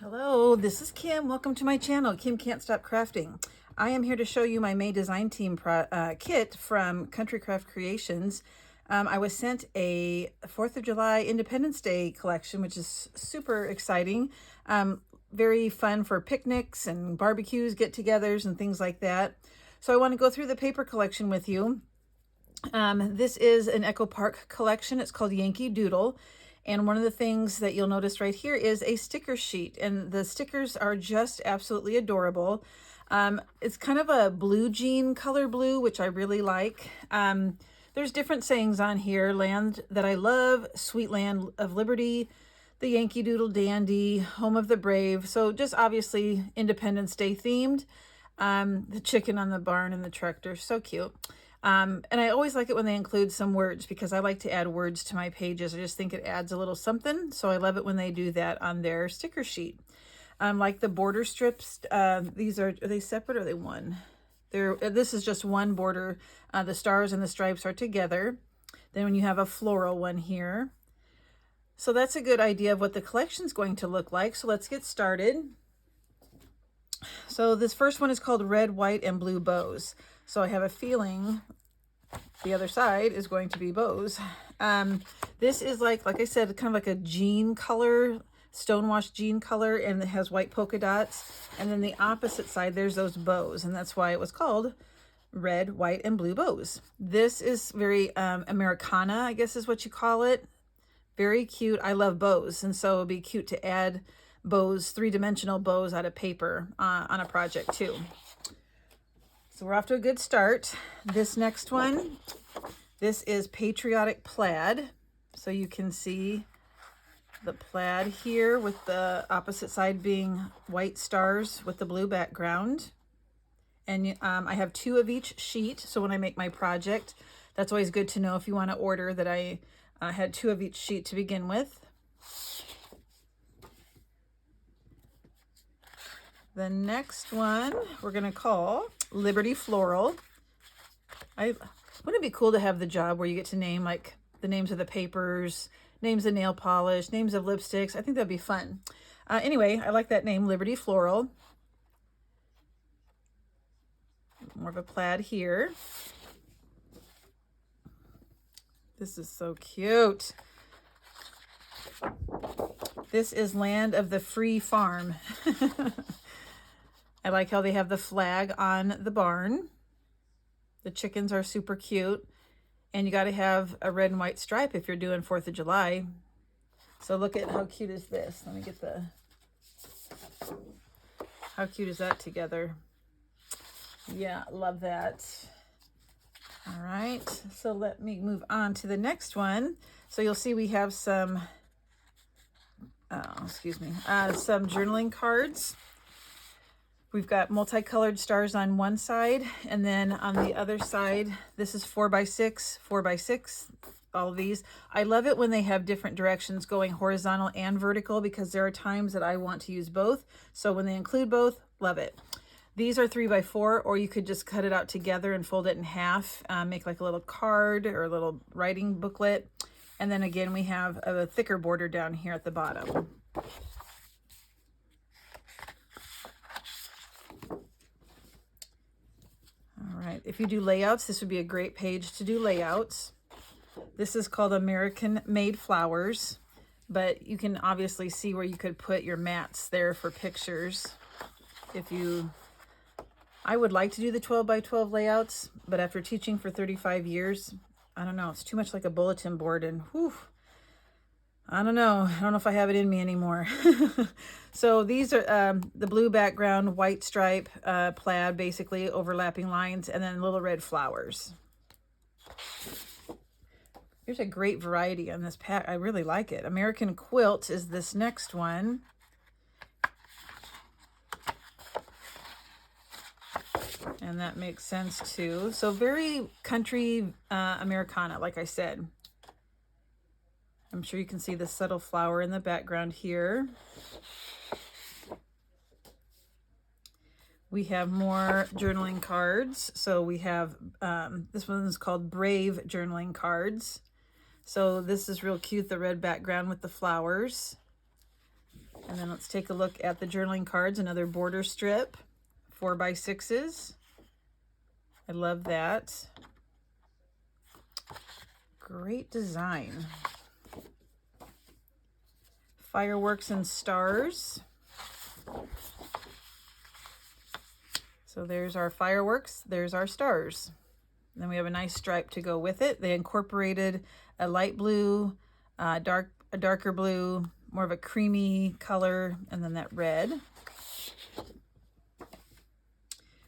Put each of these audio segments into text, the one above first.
Hello, this is Kim. Welcome to my channel, Kim Can't Stop Crafting. I am here to show you my May Design Team kit from Country Craft Creations. I was sent a 4th of July Independence Day collection, which is super exciting. Very fun for picnics and barbecues, get-togethers, and things like that. So I want to go through the paper collection with you. This is an Echo Park collection. It's called Yankee Doodle. And one of the things that you'll notice right here is a sticker sheet. And the stickers are just absolutely adorable. It's kind of a blue jean color blue, which I really like. There's different sayings on here. Land that I love, sweet land of liberty, the Yankee Doodle dandy, home of the brave. So just obviously Independence Day themed. The chicken on the barn and the tractor, so cute. And I always like it when they include some words because I like to add words to my pages. I just think it adds a little something. So I love it when they do that on their sticker sheet. Like the border strips, are they separate or are they one? This is just one border. The stars and the stripes are together. Then when you have a floral one here. So that's a good idea of what the collection is going to look like. So let's get started. So this first one is called Red, White, and Blue Bows. So I have a feeling the other side is going to be bows. This is like I said, kind of like a jean color, stonewashed jean color, and it has white polka dots. And then the opposite side, there's those bows, and that's why it was called Red, White, and Blue Bows. This is very Americana, I guess is what you call it. Very cute. I love bows, and so it'd be cute to add bows, three-dimensional bows out of paper on a project too. So we're off to a good start. This next one, this is Patriotic Plaid. So you can see the plaid here with the opposite side being white stars with the blue background. And I have 2 of each sheet. So when I make my project, that's always good to know if you want to order that I had 2 of each sheet to begin with. The next one we're going to call Liberty Floral. Wouldn't it be cool to have the job where you get to name like the names of the papers, names of nail polish, names of lipsticks? I think that'd be fun. Anyway, I like that name, Liberty Floral. More of a plaid here. This is so cute. This is Land of the Free Farm. I like how they have the flag on the barn. The chickens are super cute. And you got to have a red and white stripe if you're doing 4th of July. So look at how cute is this. Let me get how cute is that together? Yeah, love that. All right, so let me move on to the next one. So you'll see we have some, some journaling cards. We've got multicolored stars on one side, and then on the other side, this is 4x6, 4x6, all of these. I love it when they have different directions going horizontal and vertical because there are times that I want to use both. So when they include both, love it. These are 3x4, or you could just cut it out together and fold it in half, make like a little card or a little writing booklet. And then again, we have a thicker border down here at the bottom. All right, if you do layouts, this would be a great page to do layouts. This is called American Made Flowers, but you can obviously see where you could put your mats there for pictures. I would like to do the 12x12 layouts, but after teaching for 35 years, I don't know, it's too much like a bulletin board, and whew, I don't know if I have it in me anymore. So these are the blue background, white stripe, plaid, basically overlapping lines, and then little red flowers. There's a great variety on this pack. I really like it. American Quilt is this next one. And that makes sense too. So very country Americana, like I said. I'm sure you can see the subtle flower in the background here. We have more journaling cards. So we have, this one is called Brave Journaling Cards. So this is real cute, the red background with the flowers. And then let's take a look at the journaling cards, another border strip, 4x6s. I love that. Great design. Fireworks and stars. So there's our fireworks, there's our stars. And then we have a nice stripe to go with it. They incorporated a light blue, a darker blue, more of a creamy color, and then that red.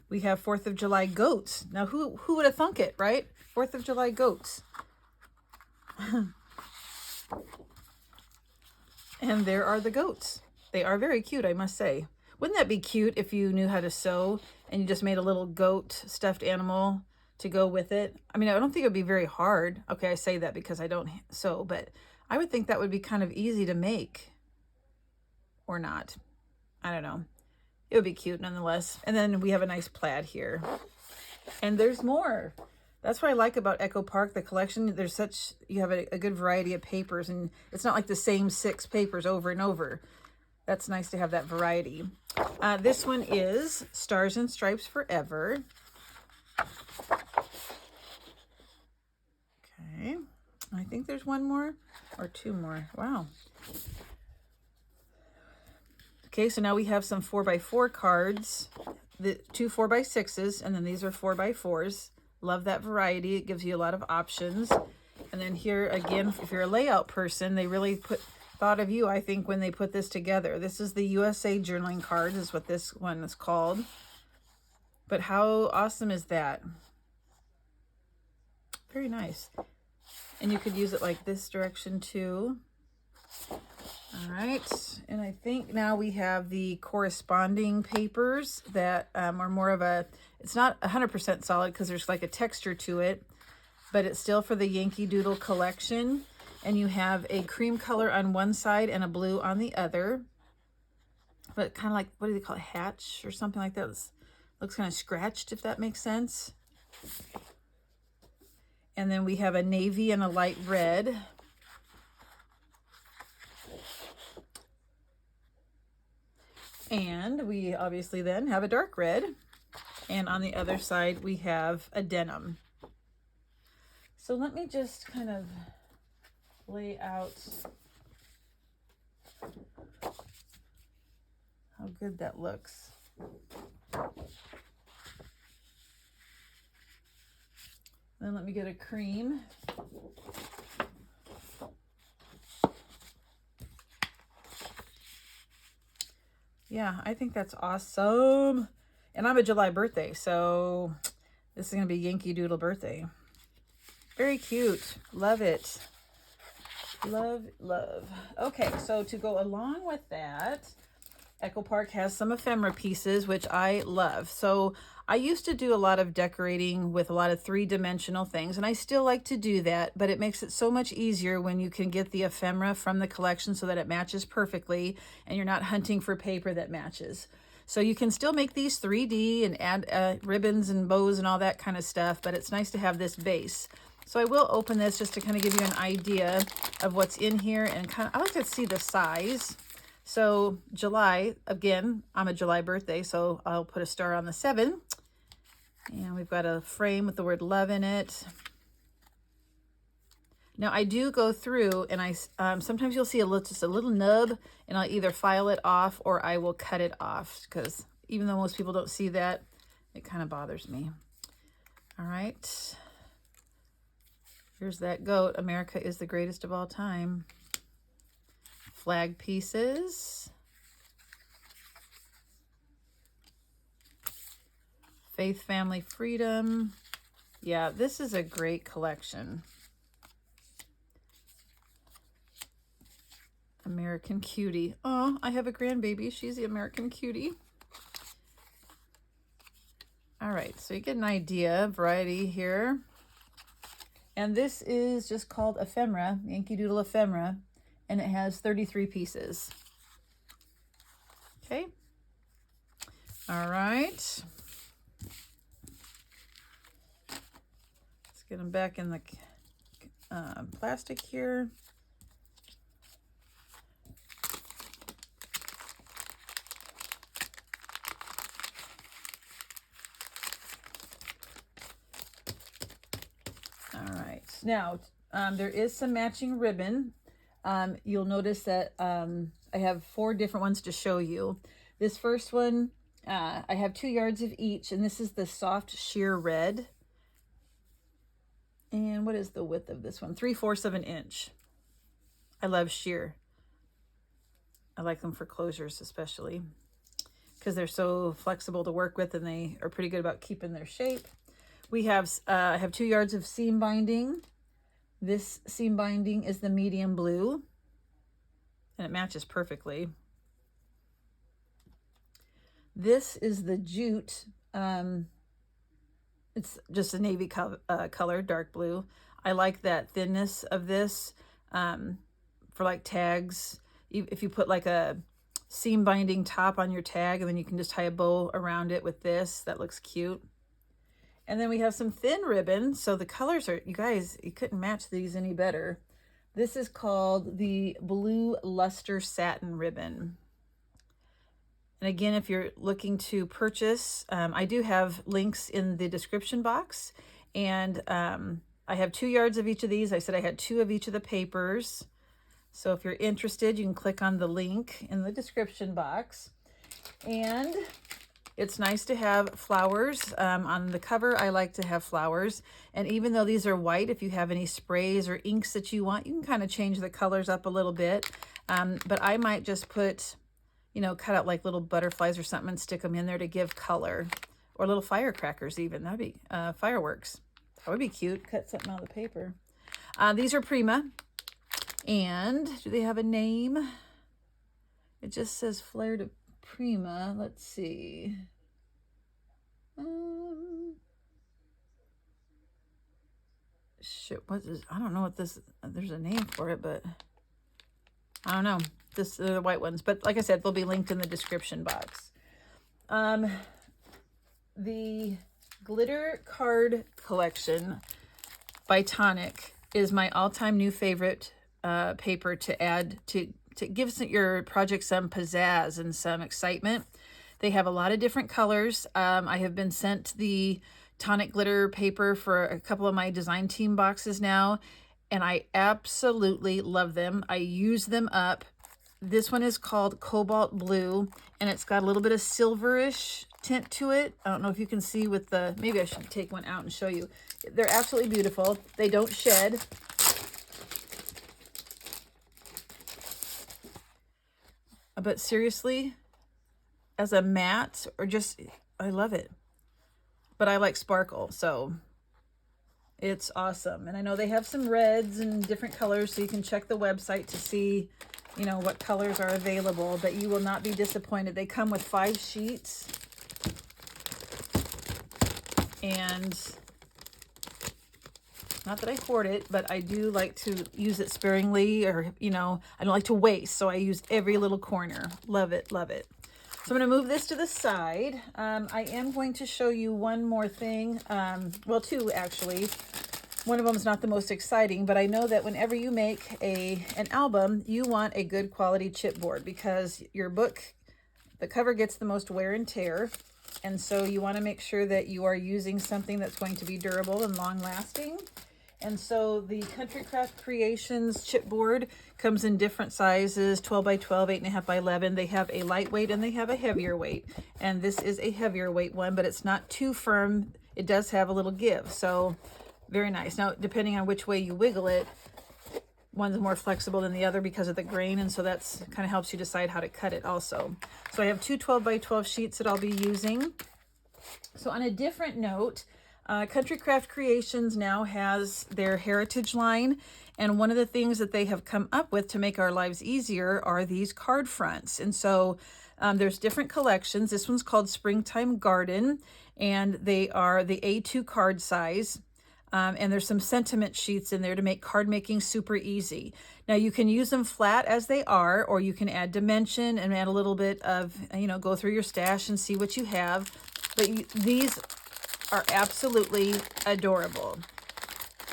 We have 4th of July goats. Now, who would have thunk it, right? 4th of July goats. And there are the goats. They are very cute, I must say. Wouldn't that be cute if you knew how to sew and you just made a little goat stuffed animal to go with it? I mean, I don't think it would be very hard. Okay, I say that because I don't sew, but I would think that would be kind of easy to make. Or not. I don't know. It would be cute nonetheless. And then we have a nice plaid here. And there's more. That's what I like about Echo Park, the collection. There's such, you have a good variety of papers, and it's not like the same 6 papers over and over. That's nice to have that variety. This one is Stars and Stripes Forever. Okay. I think there's one more or 2 more. Wow. Okay, so now we have some 4x4 cards, the 2 4x6s, and then these are 4x4s. Love that variety. It gives you a lot of options. And then here again, if you're a layout person, they really thought of you, I think, when they put this together. This is the USA journaling cards, is what this one is called. But how awesome is that? Very nice. And you could use it like this direction too. All right, and I think now we have the corresponding papers that are more of a, it's not 100% solid because there's like a texture to it, but it's still for the Yankee Doodle collection. And you have a cream color on one side and a blue on the other. But kind of like, what do they call it, hatch or something like that? It looks kind of scratched, if that makes sense. And then we have a navy and a light red. And we obviously then have a dark red. And on the other side, we have a denim. So let me just kind of lay out how good that looks. Then let me get a cream. Yeah, I think that's awesome. And I'm a July birthday, so this is going to be Yankee Doodle birthday. Very cute. Love it. Love, love. Okay, so to go along with that, Echo Park has some ephemera pieces, which I love. So I used to do a lot of decorating with a lot of 3-dimensional things, and I still like to do that, but it makes it so much easier when you can get the ephemera from the collection so that it matches perfectly, and you're not hunting for paper that matches. So you can still make these 3D and add ribbons and bows and all that kind of stuff, but it's nice to have this base. So I will open this just to kind of give you an idea of what's in here, and kind of, I like to see the size. So July, again, I'm a July birthday, so I'll put a star on the 7. And we've got a frame with the word love in it. Now I do go through, and I sometimes you'll see just a little nub, and I'll either file it off or I will cut it off, because even though most people don't see that, it kind of bothers me. All right. Here's that goat. America is the greatest of all time. Flag pieces. Faith, family, freedom. Yeah, this is a great collection. American Cutie. Oh, I have a grandbaby. She's the American Cutie. All right, so you get an idea, variety here. And this is just called ephemera, Yankee Doodle ephemera, and it has 33 pieces. Okay. All right. Let's get them back in the plastic here. Now, there is some matching ribbon. You'll notice that I have 4 different ones to show you. This first one, I have 2 yards of each, and this is the soft sheer red. And what is the width of this one? 3/4 of an inch. I love sheer. I like them for closures especially because they're so flexible to work with, and they are pretty good about keeping their shape. We have, I have 2 yards of seam binding. This seam binding is the medium blue, and it matches perfectly. This is the jute. It's just a navy color, dark blue. I like that thinness of this for like tags. If you put like a seam binding top on your tag, and then you can just tie a bow around it with this, that looks cute. And then we have some thin ribbon. So the colors are, you guys, you couldn't match these any better. This is called the Blue Luster Satin Ribbon. And again, if you're looking to purchase, I do have links in the description box. And I have 2 yards of each of these. I said I had 2 of each of the papers. So if you're interested, you can click on the link in the description box. And it's nice to have flowers. On the cover, I like to have flowers. And even though these are white, if you have any sprays or inks that you want, you can kind of change the colors up a little bit. But I might just put, you know, cut out like little butterflies or something and stick them in there to give color. Or little firecrackers even. That'd be fireworks. That would be cute. Cut something out of the paper. These are Prima. And do they have a name? It just says Flare to Prima. Let's see. Shit, what is, I don't know what this, there's a name for it, but I don't know. This are the white ones, but like I said, they'll be linked in the description box. The glitter card collection by Tonic is my all-time new favorite paper to add to give your project some pizzazz and some excitement. They have a lot of different colors. I have been sent the Tonic glitter paper for a couple of my design team boxes now, and I absolutely love them. I use them up. This one is called Cobalt Blue, and it's got a little bit of silverish tint to it. I don't know if you can see with the, maybe I should take one out and show you. They're absolutely beautiful. They don't shed. But seriously, as a matte, or just, I love it. But I like sparkle, so it's awesome. And I know they have some reds and different colors, so you can check the website to see, you know, what colors are available, but you will not be disappointed. They come with 5 sheets. And not that I hoard it, but I do like to use it sparingly, or, you know, I don't like to waste, so I use every little corner. Love it, love it. So I'm going to move this to the side. I am going to show you one more thing. Well, 2 actually. One of them is not the most exciting, but I know that whenever you make an album, you want a good quality chipboard, because your book, the cover gets the most wear and tear. And so you want to make sure that you are using something that's going to be durable and long lasting. And so the Country Craft Creations chipboard comes in different sizes, 12 by 12, 8.5 by 11. They have a lightweight and they have a heavier weight. And this is a heavier weight one, but it's not too firm. It does have a little give, so very nice. Now, depending on which way you wiggle it, one's more flexible than the other because of the grain, and so that's kind of helps you decide how to cut it also. So I have 2 12 by 12 sheets that I'll be using. So on a different note, Country Craft Creations now has their heritage line, and one of the things that they have come up with to make our lives easier are these card fronts. And so there's different collections. This one's called Springtime Garden, and they are the A2 card size. And there's some sentiment sheets in there to make card making super easy. Now you can use them flat as they are, or you can add dimension and add a little bit of, you know, go through your stash and see what you have. But these are absolutely adorable.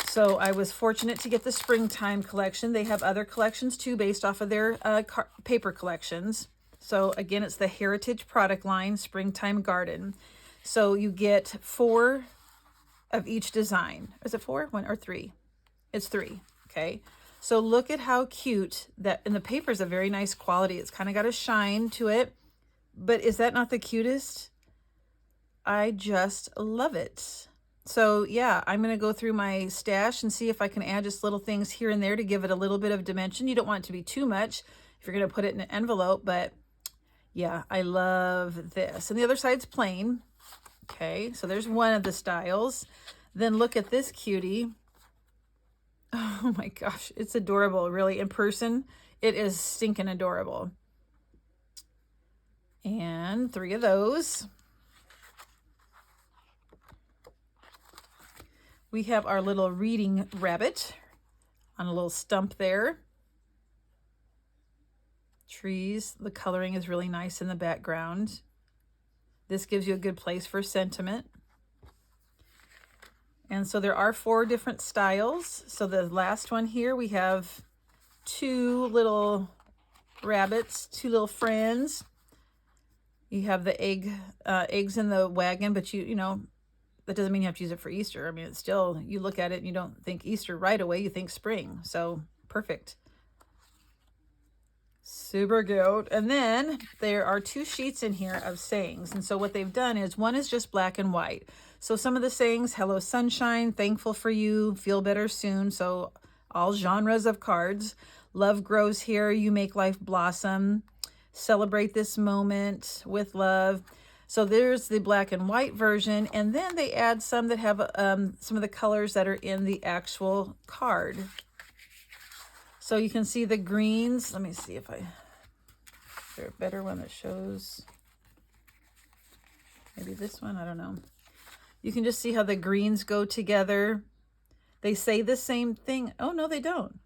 So I was fortunate to get the Springtime collection. They have other collections too based off of their paper collections. So again, it's the Heritage product line, Springtime Garden. So you get 4 of each design. Is it 4? 1 or 3? It's 3, okay? So look at how cute that, and the paper is a very nice quality. It's kind of got a shine to it, but is that not the cutest? I just love it. So yeah, I'm going to go through my stash and see if I can add just little things here and there to give it a little bit of dimension. You don't want it to be too much if you're going to put it in an envelope, but yeah, I love this. And the other side's plain. Okay, so there's one of the styles. Then look at this cutie. Oh my gosh, it's adorable, really. In person, it is stinking adorable. And 3 of those. We have our little reading rabbit on a little stump there. Trees, the coloring is really nice in the background. This gives you a good place for sentiment. And so there are 4 different styles. So the last one here, we have 2 little rabbits, 2 little friends. You have the eggs in the wagon, but you know, that doesn't mean you have to use it for Easter. I mean, it's still, you look at it and you don't think Easter right away, you think spring. So perfect. Super cute. And then there are 2 sheets in here of sayings. And so what they've done is, one is just black and white. So some of the sayings, hello sunshine, thankful for you, feel better soon. So all genres of cards. Love grows here, you make life blossom. Celebrate this moment with love. So there's the black and white version. And then they add some that have some of the colors that are in the actual card. So you can see the greens. Let me see if is there a better one that shows, maybe this one, I don't know. You can just see how the greens go together. They say the same thing. Oh, no, they don't.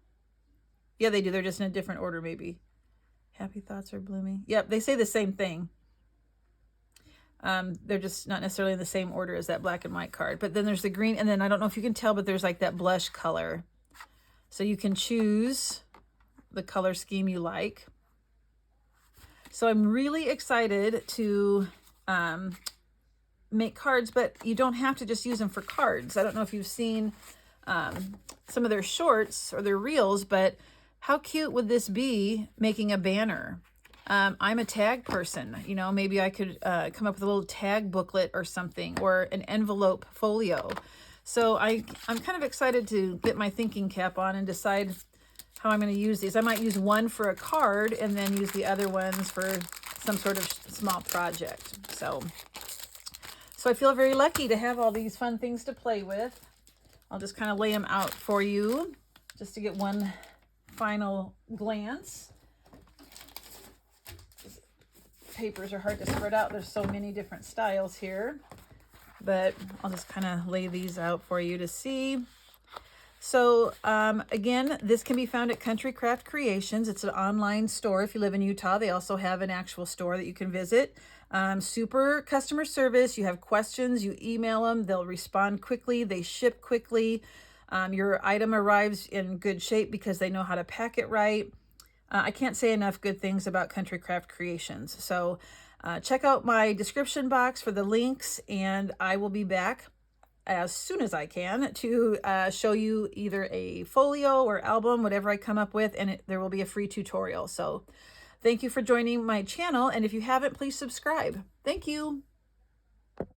Yeah, they do. They're just in a different order, maybe. Happy thoughts are blooming. Yep, they say the same thing. They're just not necessarily in the same order as that black and white card. But then there's the green, and then I don't know if you can tell, but there's like that blush color. So you can choose the color scheme you like. So I'm really excited to make cards, but you don't have to just use them for cards. I don't know if you've seen some of their shorts or their reels, but how cute would this be making a banner? I'm a tag person, you know, maybe I could come up with a little tag booklet or something, or an envelope folio. So I'm kind of excited to get my thinking cap on and decide how I'm going to use these. I might use one for a card and then use the other ones for some sort of small project. So I feel very lucky to have all these fun things to play with. I'll just kind of lay them out for you just to get one final glance. Papers are hard to spread out. There's so many different styles here, but I'll just kind of lay these out for you to see. So again, this can be found at Country Craft Creations. It's an online store. If you live in Utah, they also have an actual store that you can visit. Super customer service. You have questions, you email them, they'll respond quickly, they ship quickly. Your item arrives in good shape because they know how to pack it right. I can't say enough good things about Country Craft Creations. So check out my description box for the links, and I will be back as soon as I can to show you either a folio or album, whatever I come up with, and there will be a free tutorial. So thank you for joining my channel, and if you haven't, please subscribe. Thank you.